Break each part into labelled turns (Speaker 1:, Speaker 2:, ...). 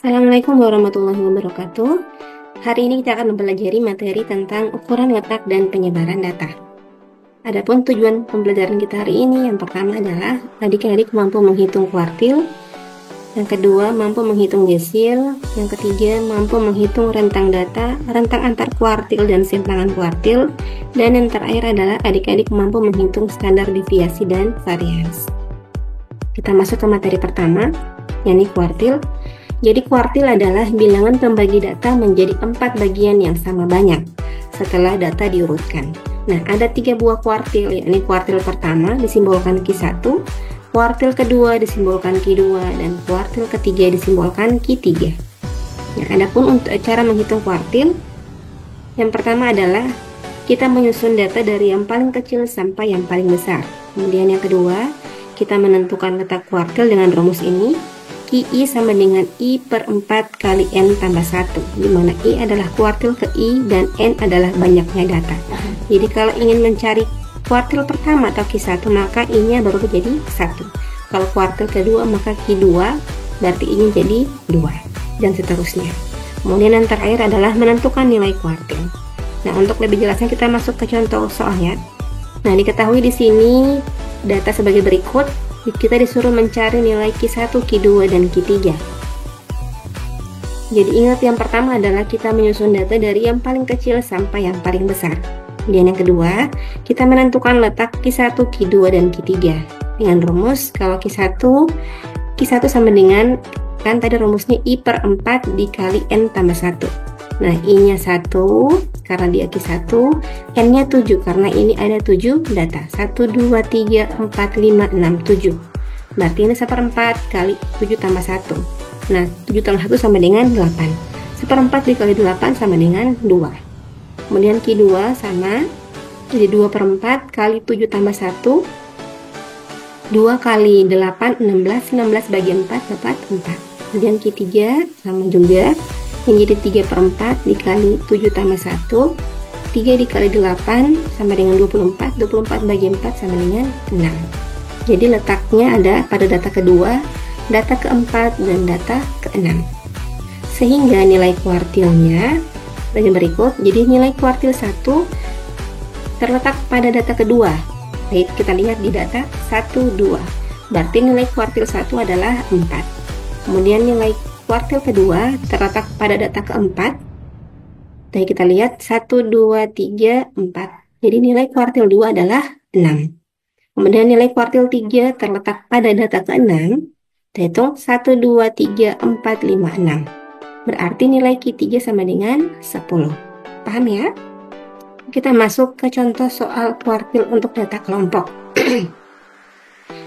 Speaker 1: Assalamualaikum warahmatullahi wabarakatuh. Hari ini kita akan mempelajari materi tentang ukuran, letak, dan penyebaran data. Adapun tujuan pembelajaran kita hari ini, yang pertama adalah adik-adik mampu menghitung kuartil, yang kedua mampu menghitung desil, yang ketiga mampu menghitung rentang data, rentang antar kuartil dan simpangan kuartil, dan yang terakhir adalah adik-adik mampu menghitung standar deviasi dan varians. Kita masuk ke materi pertama, yakni kuartil. Jadi kuartil adalah bilangan pembagi data menjadi 4 bagian yang sama banyak setelah data diurutkan. Nah, ada 3 buah kuartil, yakni kuartil pertama disimbolkan Q1, kuartil kedua disimbolkan Q2, dan kuartil ketiga disimbolkan Q3. Nah, adapun untuk cara menghitung kuartil, yang pertama adalah kita menyusun data dari yang paling kecil sampai yang paling besar. Kemudian yang kedua, kita menentukan letak kuartil dengan rumus ini. I sama dengan I per 4 kali N tambah 1, di mana I adalah kuartil ke I dan N adalah banyaknya data. Jadi kalau ingin mencari kuartil pertama atau Q1, maka I-nya baru jadi 1. Kalau kuartil kedua, maka Q2, berarti I-nya jadi 2, dan seterusnya. Kemudian yang terakhir adalah menentukan nilai kuartil. Nah, untuk lebih jelasnya kita masuk ke contoh soalnya. Nah, diketahui di sini data sebagai berikut. Kita disuruh mencari nilai Q1, Q2, dan Q3. Jadi ingat, yang pertama adalah kita menyusun data dari yang paling kecil sampai yang paling besar. Kemudian yang kedua, kita menentukan letak Q1, Q2, dan Q3 dengan rumus kalau Q1 sama dengan, kan tadi rumusnya I per 4 dikali N tambah 1. Nah, I-nya 1 karena dia Q1, N-nya 7 karena ini ada 7 data. 1, 2, 3, 4, 5, 6, 7. Berarti ini 1/4 kali 7 tambah 1. Nah, 7 tambah 1 sama dengan 8. 1/4 dikali 8 sama dengan 2. Kemudian Q2 sama, jadi 2/4 kali 7 tambah 1. 2 kali 8, 16. 16 bagi 4 dapat 4. Kemudian Q3 sama juga, yang jadi 3/4 dikali 7 tambah 1, 3 dikali 8 sama dengan 24, 24 bagi 4 sama dengan 6. Jadi letaknya ada pada data kedua, data keempat, dan data keenam. Sehingga nilai kuartilnya sebagai berikut. Jadi nilai kuartil 1 terletak pada data kedua. Baik, kita lihat di data 1, 2. Berarti nilai kuartil 1 adalah 4. Kemudian nilai kuartil kedua terletak pada data keempat. Jadi kita lihat 1, 2, 3, 4. Jadi nilai kuartil 2 adalah 6. Kemudian nilai kuartil 3 terletak pada data ke-6. Kita hitung 1, 2, 3, 4, 5, 6. Berarti nilai Q3 sama dengan 10. Paham ya? Kita masuk ke contoh soal kuartil untuk data kelompok.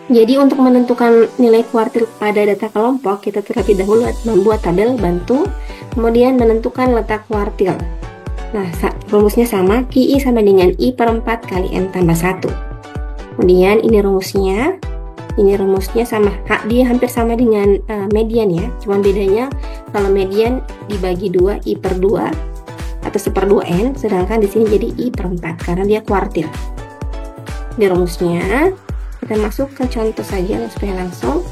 Speaker 1: Jadi untuk menentukan nilai kuartil pada data kelompok, kita terlebih dahulu membuat tabel bantu, kemudian menentukan letak kuartil. Nah, rumusnya sama, QI sama dengan I per 4 kali N tambah 1. Kemudian ini rumusnya sama, dia hampir sama dengan median ya, cuma bedanya kalau median dibagi 2, I per 2 atau 1/2 N, sedangkan di sini jadi I per 4 karena dia kuartil. Di rumusnya kita masuk ke contoh saja supaya langsung.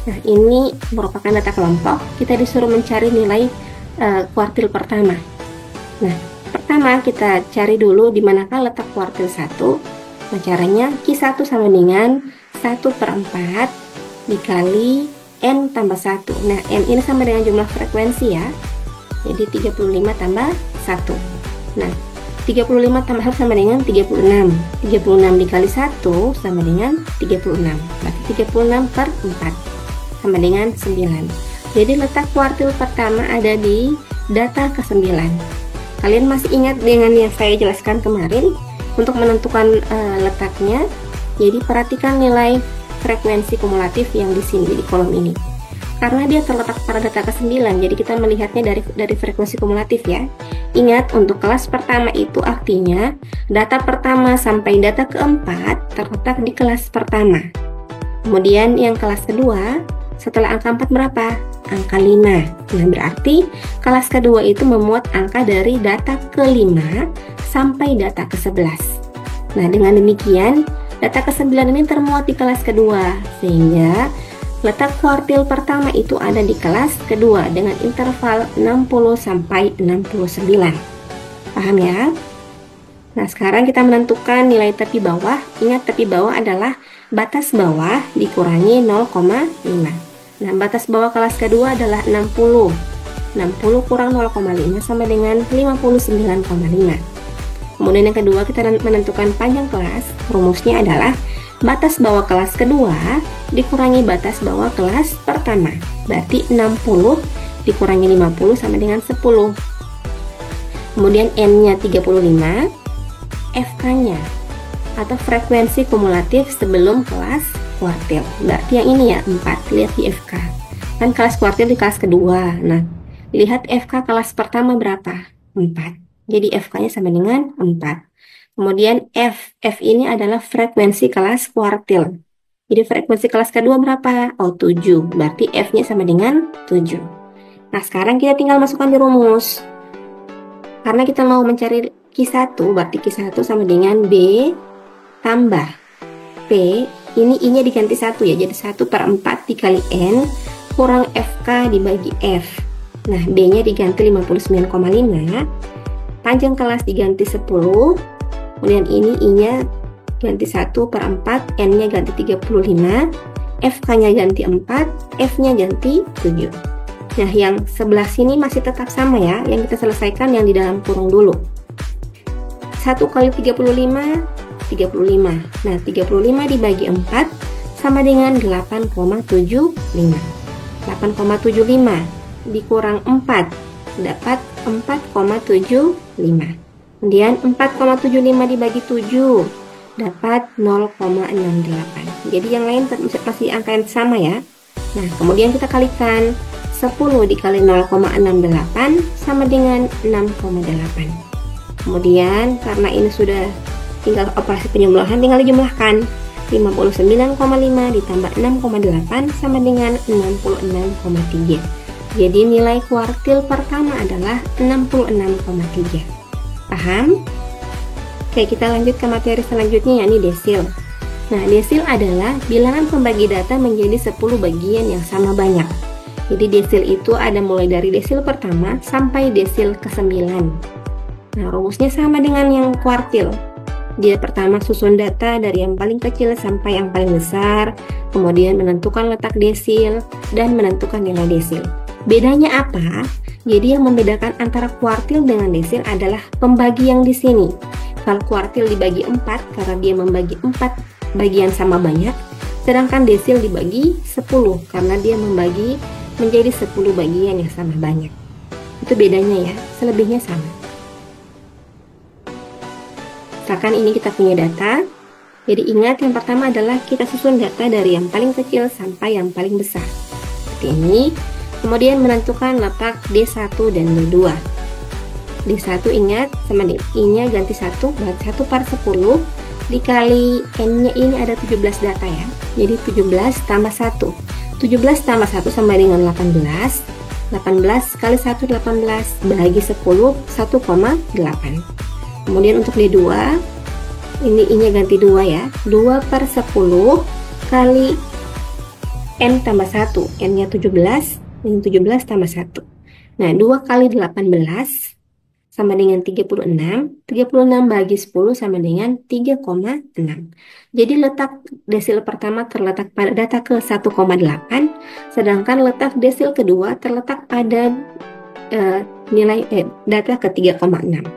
Speaker 1: Nah, ini merupakan data kelompok. Kita disuruh mencari nilai kuartil pertama. Nah, pertama kita cari dulu di manakah letak kuartil 1. Nah, caranya Q1 sama dengan 1/4 dikali N tambah 1. Nah, N ini sama dengan jumlah frekuensi ya. Jadi 35 tambah 1. Nah, 35 tambah 1 sama dengan 36. 36 dikali 1 sama dengan 36. Berarti 36/4 sama dengan 9. Jadi letak kuartil pertama ada di data ke-9. Kalian masih ingat dengan yang saya jelaskan kemarin untuk menentukan letaknya? Jadi perhatikan nilai frekuensi kumulatif yang di sini di kolom ini. Karena dia terletak pada data ke-9, jadi kita melihatnya dari frekuensi kumulatif ya. Ingat, untuk kelas pertama itu artinya data pertama sampai data keempat terletak di kelas pertama. Kemudian yang kelas kedua, setelah angka 4 berapa? Angka 5. Nah, berarti kelas kedua itu memuat angka dari data ke-5 sampai data ke-11. Nah, dengan demikian data ke-9 ini termuat di kelas kedua, sehingga Letak kuartil pertama itu ada di kelas kedua dengan interval 60 sampai 69. Paham ya? Nah, sekarang kita menentukan nilai tepi bawah. Ingat, tepi bawah adalah batas bawah dikurangi 0,5. Nah, batas bawah kelas kedua adalah 60. 60 kurang 0,5 sama dengan 59,5. Kemudian yang kedua, kita menentukan panjang kelas. Rumusnya adalah batas bawah kelas kedua dikurangi batas bawah kelas pertama. Berarti 60 dikurangi 50 sama dengan 10. Kemudian N-nya 35, FK-nya atau frekuensi kumulatif sebelum kelas kuartil. Berarti yang ini ya, 4. Lihat di FK. Kan kelas kuartil di kelas kedua. Nah, lihat FK kelas pertama berapa? 4. Jadi FK-nya sama dengan 4. Kemudian F ini adalah frekuensi kelas kuartil. Jadi frekuensi kelas kedua berapa? Oh, 7. Berarti F-nya sama dengan 7. Nah, sekarang kita tinggal masukkan di rumus. Karena kita mau mencari Q1, berarti Q1 sama dengan B tambah P. Ini I-nya diganti 1 ya. Jadi 1/4 dikali N kurang FK dibagi F. Nah, B-nya diganti 59,5. Panjang kelas diganti 10. Kemudian ini I-nya ganti 1/4, N-nya ganti 35, FK-nya ganti 4, F-nya ganti 7. Nah, yang sebelah sini masih tetap sama ya, yang kita selesaikan yang di dalam kurung dulu. 1 kali 35, 35. Nah, 35 dibagi 4 sama dengan 8,75. 8,75 dikurang 4, dapat 4,75. Kemudian 4,75 dibagi 7 dapat 0,68. Jadi yang lain masih angka yang sama ya. Nah, kemudian kita kalikan 10 dikali 0,68 sama dengan 6,8. Kemudian karena ini sudah tinggal operasi penjumlahan, tinggal dijumlahkan. 59,5 ditambah 6,8 sama dengan 66,3. Jadi nilai kuartil pertama adalah 66,3. Paham? Oke, kita lanjut ke materi selanjutnya, yakni desil. Nah, desil adalah bilangan pembagi data menjadi 10 bagian yang sama banyak. Jadi desil itu ada mulai dari desil pertama sampai desil ke-9. Nah, rumusnya sama dengan yang kuartil. Dia pertama susun data dari yang paling kecil sampai yang paling besar, kemudian menentukan letak desil dan menentukan nilai desil. Bedanya apa? Jadi yang membedakan antara kuartil dengan desil adalah pembagi yang di sini. Kalau kuartil dibagi 4 karena dia membagi 4 bagian sama banyak, sedangkan desil dibagi 10 karena dia membagi menjadi 10 bagian yang sama banyak. Itu bedanya ya, selebihnya sama. Misalkan ini kita punya data, jadi ingat yang pertama adalah kita susun data dari yang paling kecil sampai yang paling besar. Seperti ini. Kemudian menentukan letak D1 dan D2. D1 ingat sama I-nya ganti 1, berarti 1/10 dikali N-nya ini ada 17 data ya. Jadi 17 tambah 1. 17 tambah 1 sama dengan 18. 18 kali 1 18 bagi 10 1,8. Kemudian untuk D2 ini I-nya ganti 2 ya. 2/10 kali N tambah 1. N-nya 17. Ini 17 tambah 1. Nah, 2 kali 18 sama dengan 36. 36 bagi 10 sama dengan 3,6. Jadi letak desil pertama terletak pada data ke 1,8, sedangkan letak desil kedua terletak pada data ke 3,6.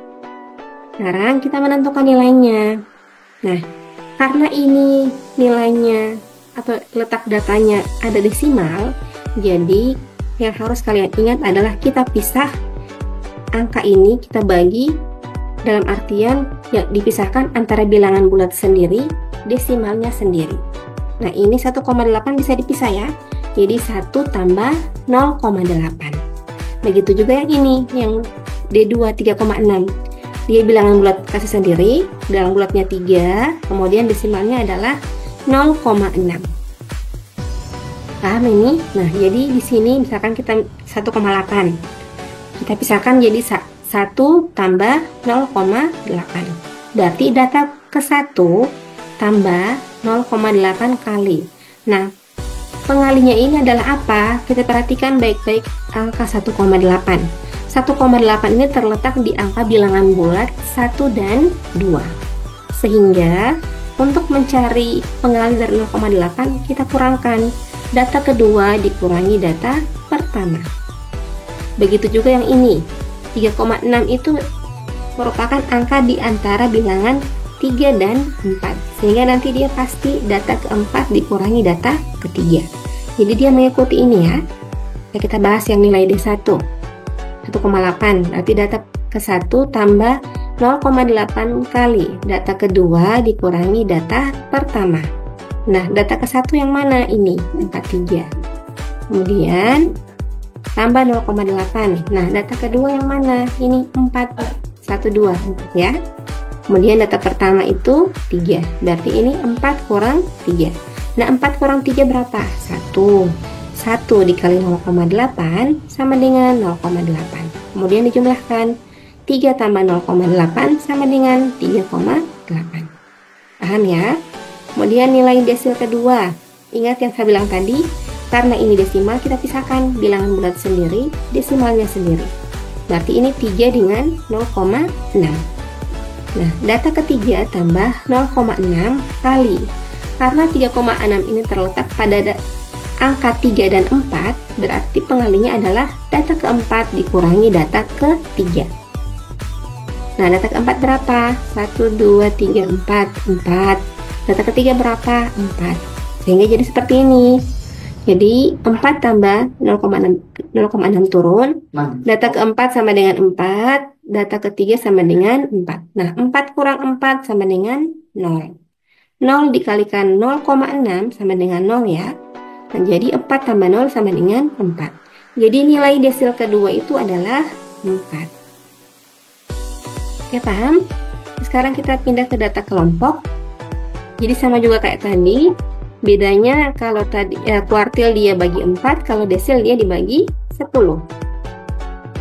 Speaker 1: Sekarang kita menentukan nilainya. Nah, karena ini nilainya atau letak datanya ada desimal, jadi yang harus kalian ingat adalah kita pisah angka ini, kita bagi dalam artian ya dipisahkan antara bilangan bulat sendiri, desimalnya sendiri. Nah, ini 1,8 bisa dipisah ya. Jadi 1 tambah 0,8. Begitu juga yang ini, yang D2 3,6. Dia bilangan bulat kasih sendiri, bilangan bulatnya 3, kemudian desimalnya adalah 0,6. Paham ini? Nah, jadi di sini misalkan kita 1,8. Kita pisahkan jadi 1 tambah 0,8. Berarti data ke 1 tambah 0,8 kali. Nah, pengalinya ini adalah apa? Kita perhatikan baik-baik angka 1,8. 1,8 ini terletak di angka bilangan bulat 1 dan 2. Sehingga untuk mencari pengali dari 0,8 kita kurangkan data kedua dikurangi data pertama. Begitu juga yang ini. 3,6 itu merupakan angka di antara bilangan 3 dan 4. Sehingga nanti dia pasti data keempat dikurangi data ketiga. Jadi dia mengikuti ini ya. Kita bahas yang nilai D1. 1,8 berarti data ke-1 tambah 0,8 kali data kedua dikurangi data pertama. Nah, data ke-1 yang mana? Ini 43. Kemudian tambah 0,8. Nah, data kedua yang mana? Ini 4. 12 ya. Kemudian data pertama itu 3. Berarti ini 4 kurang 3. Nah, 4 kurang 3 berapa? 1. 1 dikali 0,8 sama dengan 0,8. Kemudian dijumlahkan 3 tambah 0,8 sama dengan 3,8. Paham ya? Kemudian nilai desil kedua. Ingat yang saya bilang tadi, karena ini desimal kita pisahkan bilangan bulat sendiri, desimalnya sendiri. Berarti ini 3 dengan 0,6. Nah, data ketiga tambah 0,6 kali. Karena 3,6 ini terletak pada angka 3 dan 4, berarti pengalinya adalah data keempat dikurangi data ketiga. Nah, data keempat berapa? 1, 2, 3, 4. 4. Data ketiga berapa? 4. Sehingga jadi seperti ini. Jadi 4 tambah 0,6 turun. Data keempat sama dengan 4. Data ketiga sama dengan 4. Nah, 4 kurang 4 sama dengan 0. 0 dikalikan 0,6 sama dengan 0 ya. Nah, jadi 4 tambah 0 sama dengan 4. Jadi nilai desil kedua itu adalah 4. Oke, paham? Sekarang kita pindah ke data kelompok. Jadi sama juga kayak tadi. Bedanya kalau tadi kuartil dia bagi 4, kalau desil dia dibagi 10.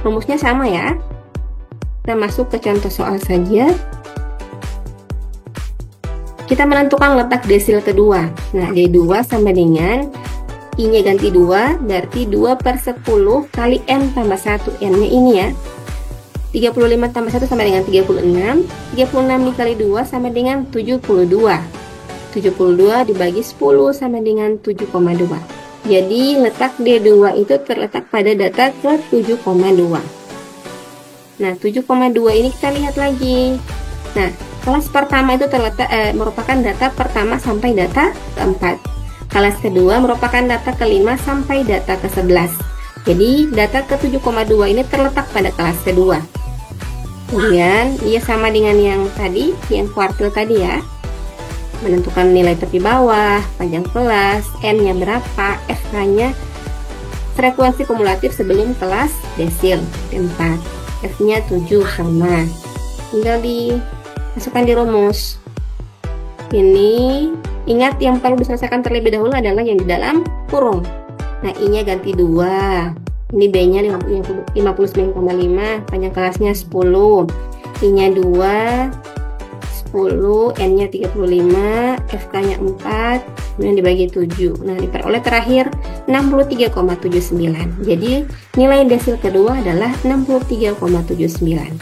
Speaker 1: Rumusnya sama ya. Kita masuk ke contoh soal saja. Kita menentukan letak desil kedua. Nah, D2 sama dengan I-nya ganti 2, berarti 2/10 kali N tambah 1. N-nya ini ya. 35 tambah 1 sama dengan 36. 36 dikali 2 sama dengan 72. 72 dibagi 10 sama dengan 7,2. Jadi letak D2 itu terletak pada data ke 7,2. Nah, 7,2 ini kita lihat lagi. Nah, kelas pertama itu terletak merupakan data pertama sampai data keempat. Kelas kedua merupakan data kelima sampai data ke-11. Jadi data ke 7,2 ini terletak pada kelas kedua. Kemudian ia sama dengan yang tadi, yang kuartil tadi ya. Menentukan nilai tepi bawah, panjang kelas, N-nya berapa, FK-nya frekuensi kumulatif sebelum kelas desil 4. F-nya 7 sama. Tinggal dimasukkan di rumus. Ini ingat yang perlu diselesaikan terlebih dahulu adalah yang di dalam kurung. Nah, I-nya ganti 2. Ini B-nya 59,5, panjang kelasnya 10. I-nya 2, 10, N-nya 35, FK-nya 4, kemudian dibagi 7. Nah, diperoleh terakhir 63,79. Jadi, nilai desil kedua adalah 63,79.